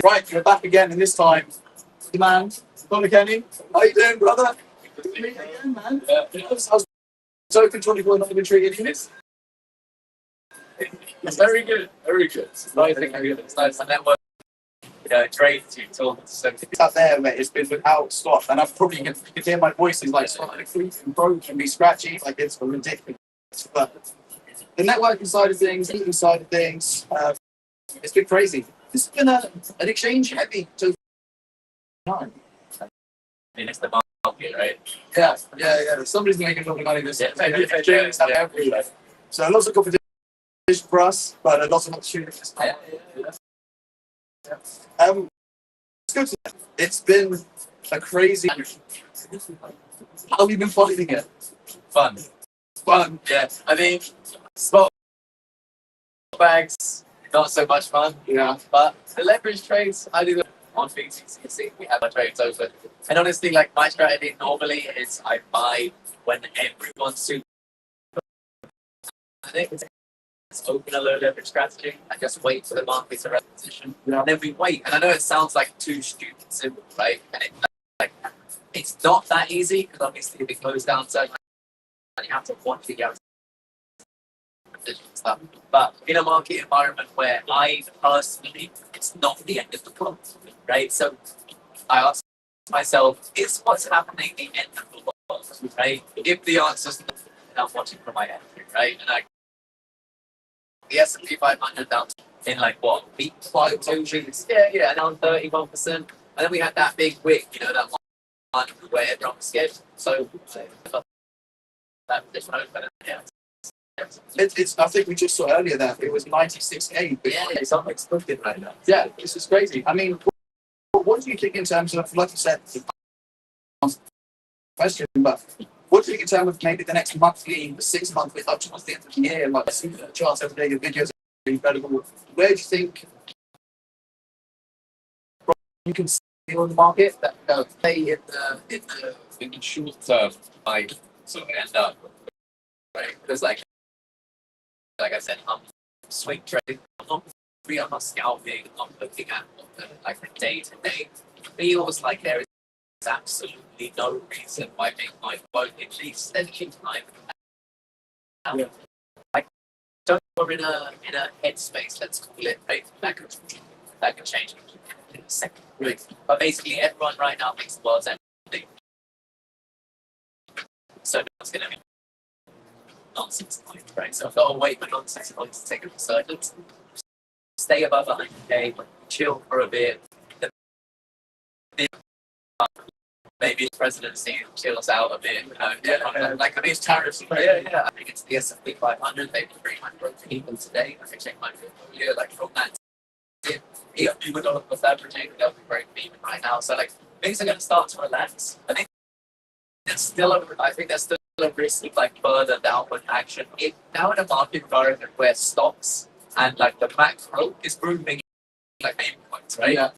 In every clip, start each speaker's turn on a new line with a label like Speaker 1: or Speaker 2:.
Speaker 1: Right, we're back again, and this time, the man, Connor Kenny. How you doing, brother? Good to meet you again, man. Yeah. I was open 24 not been treated units.
Speaker 2: It's very good, very good. It's nice thing how it's nice. And network, trades you talk to something.
Speaker 1: It's out there, mate. It's been without stop, and I'm probably you can hear my voice is like slightly creaky and broken and be scratchy, like it's ridiculous. But the networking side of things, eating side of things, it's been crazy. It's been an exchange heavy to time.
Speaker 2: I mean, it's the market, right?
Speaker 1: Yeah. Somebody's making a lot of money this year.
Speaker 2: Yeah.
Speaker 1: So lots of competition for us, but lots of opportunities. It's good. It's been a crazy. How have you been finding it?
Speaker 2: Fun. Yeah. I think spot bags, not so much fun.
Speaker 1: Yeah.
Speaker 2: But the leverage trades, I do them on BTCC. We have our trades open. And honestly, like my strategy normally is I buy when everyone's super. I think it's open a low leverage strategy and just wait for the market to reposition.
Speaker 1: Yeah.
Speaker 2: And then we wait. And I know it sounds like too stupid simple, right? And it's not that easy because obviously if it goes down so much, you have to watch the stuff. But in a market environment where I personally, it's not the end of the world, right? So I ask myself, is what's happening the end of the world, right? If the answer's no, then I'm watching from my entry, right? And the S&P 500 down in like what, week 2 weeks? Yeah, down 31%. And then we had that big wick, that one where everyone was scared. So that different open. Yeah.
Speaker 1: It's. I think we just saw earlier that it was 96K.
Speaker 2: Yeah, it's unexpected right now.
Speaker 1: Yeah, this is crazy. I mean, what do you think in terms of, like you said, question, but what do you think in terms of maybe the next monthly, 6 monthly, up towards the end of the year? Like, I see the charts every day, your videos are incredible. Where do you think you can see on the market that play
Speaker 2: in the short term, I sort of end up, right? Because like I said, I'm swing trading. I'm not scalping. I'm looking at like the day to day. It feels like there is absolutely no reason why Bitcoin won't at least any time.
Speaker 1: Yeah.
Speaker 2: I don't know, we're in a headspace, let's call it, right? That could change in a second.
Speaker 1: Right.
Speaker 2: But basically everyone right now thinks the world's empty. So it's gonna be nonsense point, right? So I've got to wait for nonsense points to take a resurgence. Stay above 100K, chill for a bit. Maybe the presidency chills out a bit. Like these tariffs. Yeah. I think it's the S&P 500. They've been pretty much broken even today. I can check my portfolio. Like from that, $2 plus averaging, they'll be breaking even right now. So like things are going to start to relax. I think there's still a risk of like further downward action. Now in a market environment where stocks and like the macro is proving like main points, right?
Speaker 1: Yeah.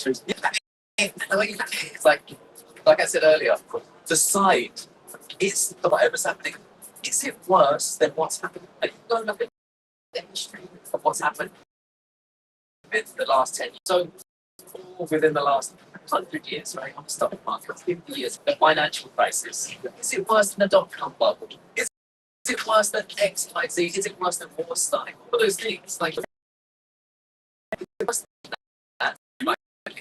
Speaker 2: It's like I said earlier, decide is whatever's happening, is it worse than what's happened? Like you don't look at the history of what's happened in the last 10 years. So within the last 100 years, right, on the stock market, 50 years, the financial crisis. Is it worse than the dot-com bubble? Is it worse than X, Y, Z? Is it worse than Warstein? All those things, like,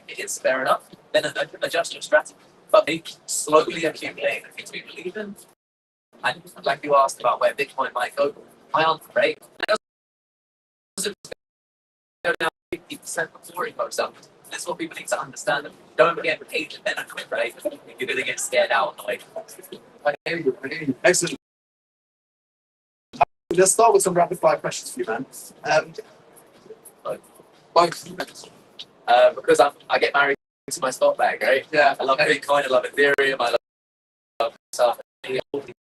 Speaker 2: it's fair enough, then adjust your strategy. But they slowly accumulate the things we believe in. And like you asked about where Bitcoin might go, my answer, right? It doesn't go down 50% before it goes up. That's what people need to understand. Don't get paid to benefit, right? You're going to get scared out. Like,
Speaker 1: I hear you. Excellent. Let's start with some rapid fire questions for you, man. Both.
Speaker 2: Because I get married to my stock bag, right?
Speaker 1: Yeah.
Speaker 2: I love Bitcoin, I love Ethereum, I love stuff. They're going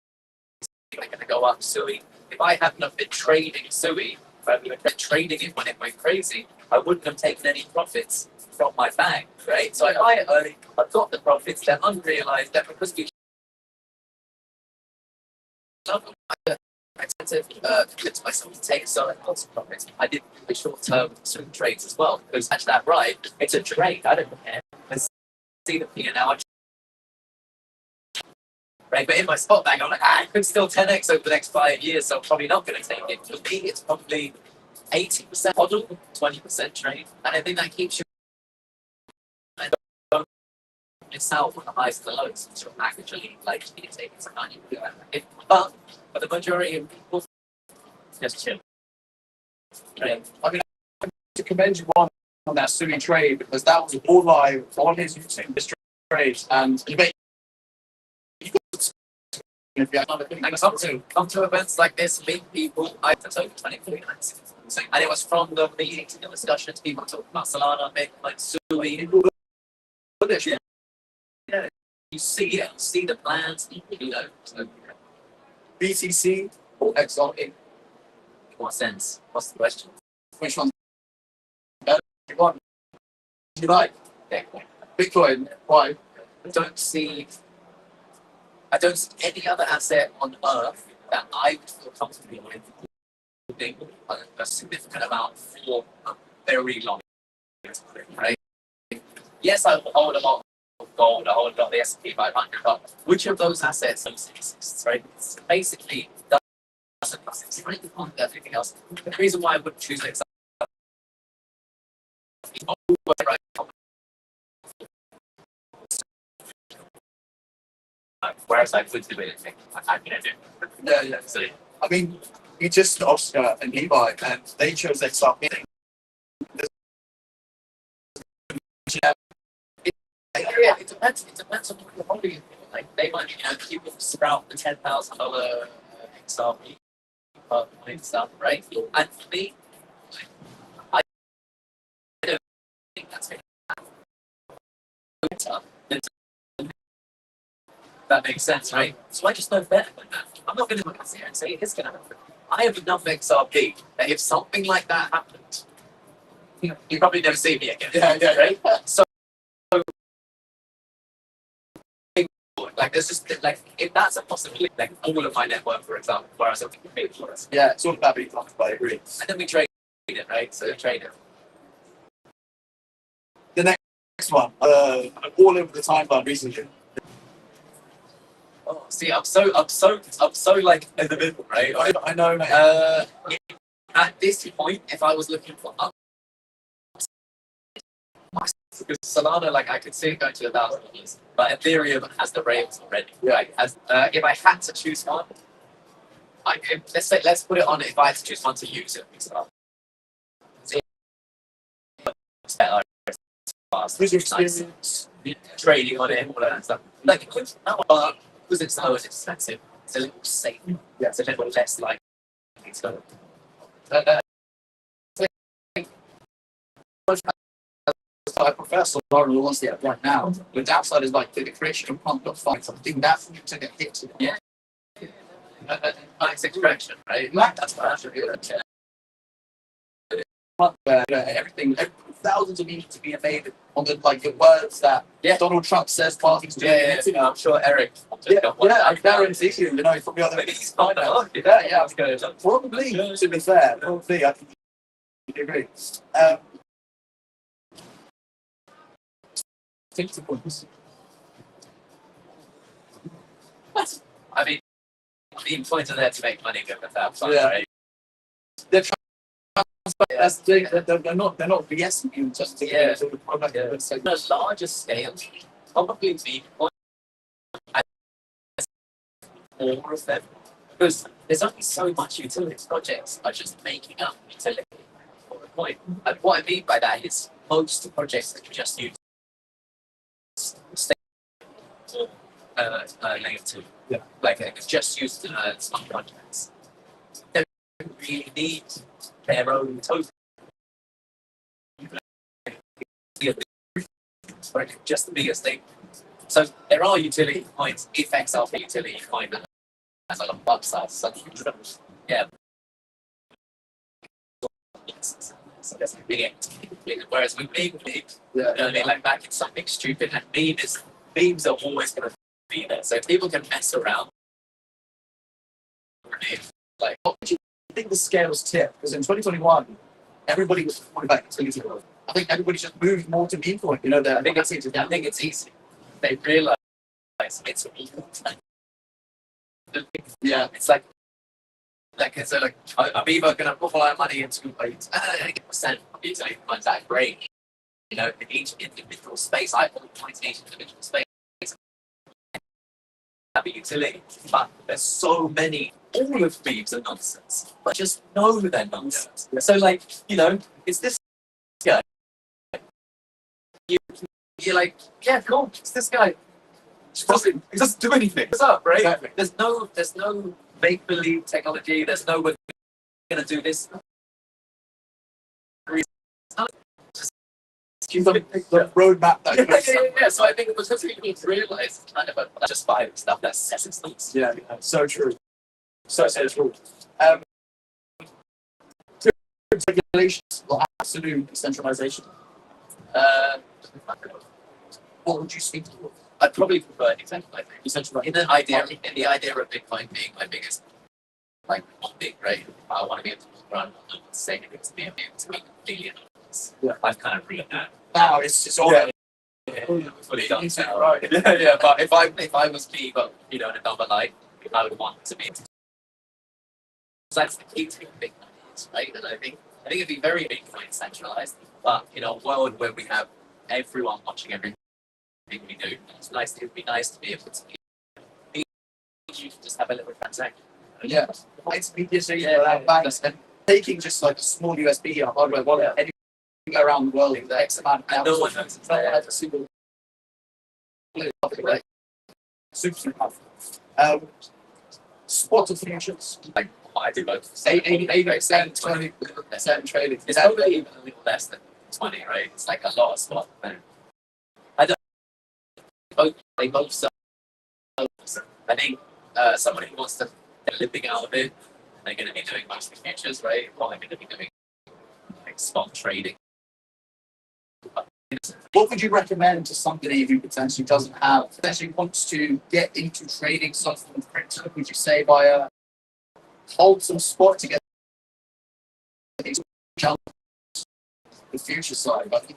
Speaker 2: to go up SUI. If I hadn't been trading SUI, if I had been trading it when it went crazy, I wouldn't have taken any profits from my bag, right? So I buy it early, I've got the profits, they're unrealized, they're because we I tend to convince myself to take certain lots of profits. I did the short-term swing trades as well. Because catch that right, it's a trade. I don't care. I see the P&L. Right, but in my spot bag, I'm like, I could still 10x over the next 5 years, so I'm probably not going to take it. For me, it's probably 80% model, 20% trade, and I think that keeps you. It's out on the highs and the lows, so actually like you can take it to 90. But for the majority of people, just chill.
Speaker 1: I mean, to commend you on that Sunni trade because that was all live on his YouTube this trade, and you make. If you have another thing,
Speaker 2: Come to events like this, meet people. I took over 23 nights. And it was from the meetings and the discussions, people talking about Solana, Bitcoin, Sui. Yeah. You see it, you see the plans, you know. So,
Speaker 1: BTC or XRP?
Speaker 2: in what sense? What's the question?
Speaker 1: Which one's better? What do you like?
Speaker 2: Bitcoin.
Speaker 1: Bitcoin. Why?
Speaker 2: I don't see any other asset on earth that I would feel comfortable with holding a significant amount for a very long time, right? Yes, I will hold a lot of gold, I hold a lot of the S&P 500, but which of those assets exists, right? It's basically doesn't exist, right? Everything else. The reason why I wouldn't choose it whereas I would do anything, I'm going to do.
Speaker 1: Yeah.
Speaker 2: So,
Speaker 1: I mean, you just Oscar and Levi, and they chose XRP.
Speaker 2: yeah, it depends. It depends on what you're holding. Like they might, people sprout the $10,000 XRP stuff, right? And for me, I don't think that's going to happen. That makes sense, right? So I just know better than that. I'm not going to look at it and say it's going to happen. I have enough XRP that if something like that happened, you probably never see me again.
Speaker 1: Yeah.
Speaker 2: Right? So, like, there's just, like, if that's a possibility, like, all of my network, for example, where I was looking for for us.
Speaker 1: Yeah, it's all about being comfortable, I agree.
Speaker 2: And then we trade it, right? So trade it.
Speaker 1: The next one, all over the timeline recently.
Speaker 2: Oh, see, I'm so like in the middle, right?
Speaker 1: I know, mate.
Speaker 2: At this point, if I was looking for up, because Solana, like I could see it going to $1,000, but Ethereum has the rails already.
Speaker 1: Yeah.
Speaker 2: Right? If I had to choose one, let's put it on. If I had to choose one to use it,
Speaker 1: Who's your experience?
Speaker 2: trading on it, all that stuff. Like because it's so expensive, it's a little safe.
Speaker 1: Yeah.
Speaker 2: It's a little less like. So,
Speaker 1: I prefer Solana launch it right now. The downside is like the creation of pump fight. So I think that's when you take a hit to
Speaker 2: yeah. Nice extraction, right? That's what I should do.
Speaker 1: Everything, thousands of meetings to be made on the the words that Donald Trump says parties do.
Speaker 2: Yeah, I'm sure Eric.
Speaker 1: I guarantee you, he's probably on the
Speaker 2: He's fine.
Speaker 1: Yeah. Probably, to be fair, probably, I think you agree.
Speaker 2: I mean, the employees are there to make money with that.
Speaker 1: Yeah.
Speaker 2: Right?
Speaker 1: They're not BSing you just to get the product.
Speaker 2: On a larger scale, probably Bitcoin and more of them. Because there's only so much utility projects are just making up utility for a coin. And what I mean by that is most projects that just use layer 2.
Speaker 1: Yeah.
Speaker 2: Like it's just used smart contracts. They don't really need their own token. Just the biggest thing. So there are utility coins, if XRP utility coin that has a lot of upside. So yeah. So that's a big activity. Whereas with big, you know what I mean? Like back in something stupid, and memes are always going to be there. So people can mess around. Like
Speaker 1: think the scales tip? Because in 2021, everybody was talking about utility growth. I think everybody just moved more to meme coin. You know,
Speaker 2: I think it's easy. They realize it's
Speaker 1: yeah,
Speaker 2: it's like so like I'm either gonna put all our money into like 80% of utility funds at great. You know, in each individual space, I put points in each individual space. Have a utility, but there's so many. All of these are nonsense, but just know they're nonsense. So like, you know, it's this guy. You're like, yeah, cool. It's this guy.
Speaker 1: it doesn't do anything.
Speaker 2: What's up, right?
Speaker 1: Exactly.
Speaker 2: There's no make believe technology. There's no we're gonna do this.
Speaker 1: The roadmap that
Speaker 2: Yeah. So I think it was just people to realize it's kind of a just by stuff that's sense.
Speaker 1: Yeah, so true. So true. Regulations or absolute decentralization. What would you speak to?
Speaker 2: I'd probably prefer decentralized. In the idea of Bitcoin being my biggest, like, not big, right? I want to be able to run on the same thing to be able to make $1 billion.
Speaker 1: Yeah.
Speaker 2: I've kind of read that.
Speaker 1: Now it's all
Speaker 2: Fully done now.
Speaker 1: right.
Speaker 2: Yeah. But if I was me, but you know, in a number like, I would want to be able to. So that's the key to big ideas, right? And I think it'd be very Bitcoin centralized, but in a world where we have everyone watching everything we do, it would be nice to be able to you just have a little transaction.
Speaker 1: Yeah. It's immediacy without banks and taking just like a small USB or hardware wallet anywhere around the world in the X amount of
Speaker 2: And no one knows it's there.
Speaker 1: That's a super right? Super powerful. Spot of futures.
Speaker 2: Like I do both.
Speaker 1: 80%, 20% trading.
Speaker 2: It's probably even a little less than 20, right? It's like a lot of spot. I don't. They both sell. I think somebody who wants to get a living out of it, they're going to be doing mostly futures, right? Or they're going to be doing like spot trading.
Speaker 1: What would you recommend to somebody who potentially doesn't have, potentially wants to get into trading something with crypto? Would you say hold some spot to get the future side? But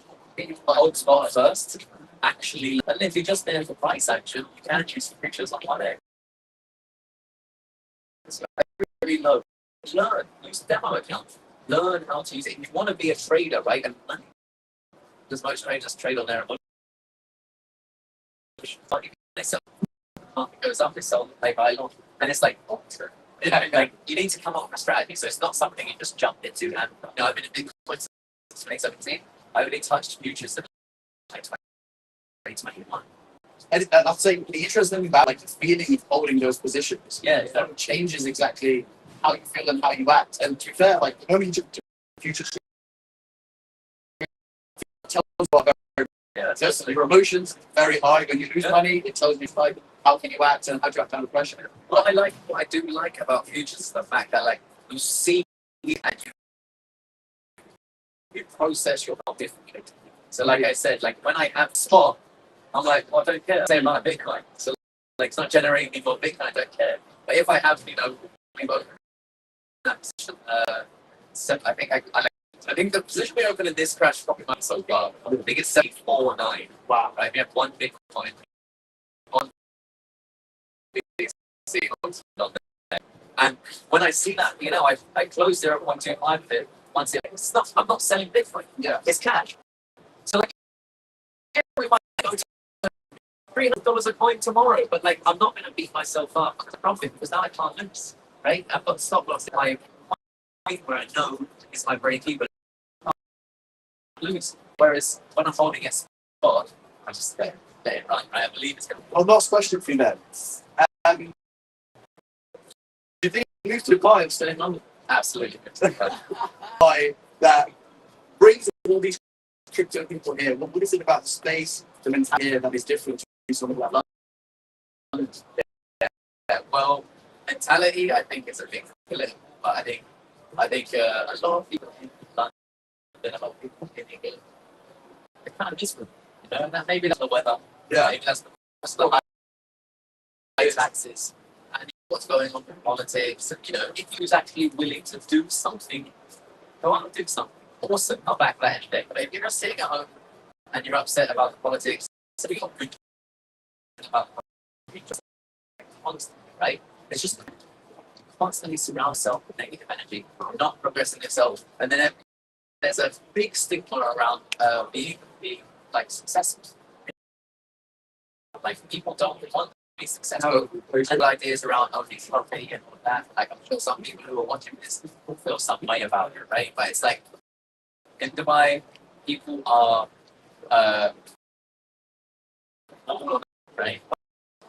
Speaker 2: Hold spot first. Actually, and if you're just there for price action, you can choose the futures on 1x. It's very low. Learn. Use a demo account. Learn how to use it. If you want to be a trader, right? And money. Because most traders trade on their emotions. They sell. Market goes up, they sell, they buy long. And it's like, you know, like you need to come up with a strategy. So it's not something you just jump into. And you know, I've been in Bitcoin since 2017. I only touched futures in 2021.
Speaker 1: And I'd say the interesting about like the feeling of holding those positions.
Speaker 2: Yeah,
Speaker 1: It changes exactly how you feel and how you act. And to be fair, like the moment you future tells you what your emotions very high. When you lose money, it tells you like how can you act and how to act under pressure.
Speaker 2: What I do like about futures is the fact that like you see and you process your wealth differently. So like I said, like when I have spot, I'm like, well, I don't care. Same like Bitcoin. So like it's not generating me more Bitcoin, I don't care. But if I have, you know, so I think the position we opened in this crash probably not so far. I think it's 74.9.
Speaker 1: Wow.
Speaker 2: Right? We have one Bitcoin, one BTCC on there. And when I see that, you know, I close 0.25 bit. Once I'm not selling Bitcoin.
Speaker 1: Yeah.
Speaker 2: It's cash. So like, yeah, we might go to $300 a coin tomorrow, but like, I'm not going to beat myself up for profit because now I can't lose, right? I've got stop loss in my point where I know it's my break even. Lose. Whereas when I'm holding it spot, I just let it run. Right? I believe it's going to.
Speaker 1: Well, last question for you then. Do you think you move to Dubai and stay in London?
Speaker 2: Absolutely.
Speaker 1: Dubai that brings all these crypto people here. What is it about the space, the mentality here that is different to something like London?
Speaker 2: Yeah, well, mentality, I think is a big political, but I think a lot of people in London, a lot of people in England, they're kind of different. You know, that maybe that's the weather.
Speaker 1: Yeah.
Speaker 2: Maybe that's the high taxes. And what's going on in politics. And, you know, if he was actually willing to do something, go out and do something. Awesome, I'll back that any day. But if you're just sitting at home and you're upset about the politics, so we got good about politics constantly, right? It's just constantly surround yourself with negative energy, not progressing yourself. And then there's a big stigma around being like successful. Like people don't want to be successful. And ideas around being healthy and all that. Like I'm sure some people who are watching this will feel some way about it, right? But it's like in Dubai, people are right.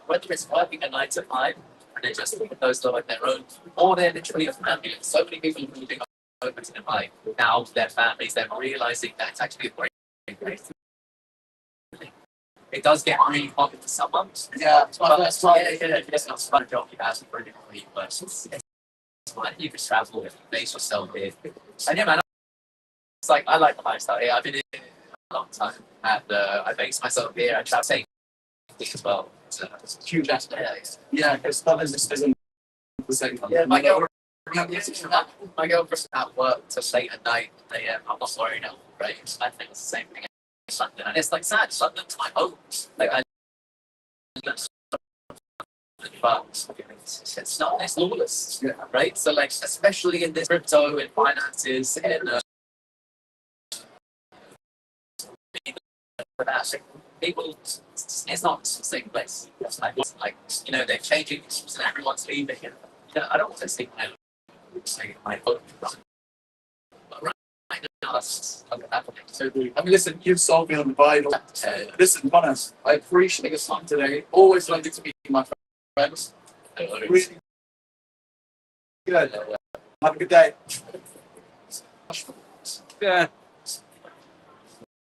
Speaker 2: Whether it's working a 9 to 5 and they're just leaving those like their own, or they're literally a family. So many people moving over to Dubai now, their families, they're realizing that it's actually a great thing. It does get really hot in the summer.
Speaker 1: Yeah, it's my first time.
Speaker 2: It's not a fun job you have for a degree, but it's fun. You can travel, base yourself here. And yeah, man, it's like I like the lifestyle here. I've been here a long time, and I base myself here. I travel same as well. It's a huge aspect.
Speaker 1: Yeah, because that isn't the same.
Speaker 2: Yeah, my girlfriend's at work to late at night. I'm not worried now, right? I think it's the same thing in London, and it's like sad. London's my home. Like I, but it's not. It's lawless,
Speaker 1: Yeah.
Speaker 2: right? So like, especially in this crypto and finances and people, it's not the same place. It's like you know, they're changing and everyone's leaving. And, you know, I don't want to say my home. But right now, that's happening.
Speaker 1: So, I mean, listen, you've sold me on the Bible. Listen, Bonas, I appreciate your time today. Always like to meet my friends. Really good. Have a good day. Yeah.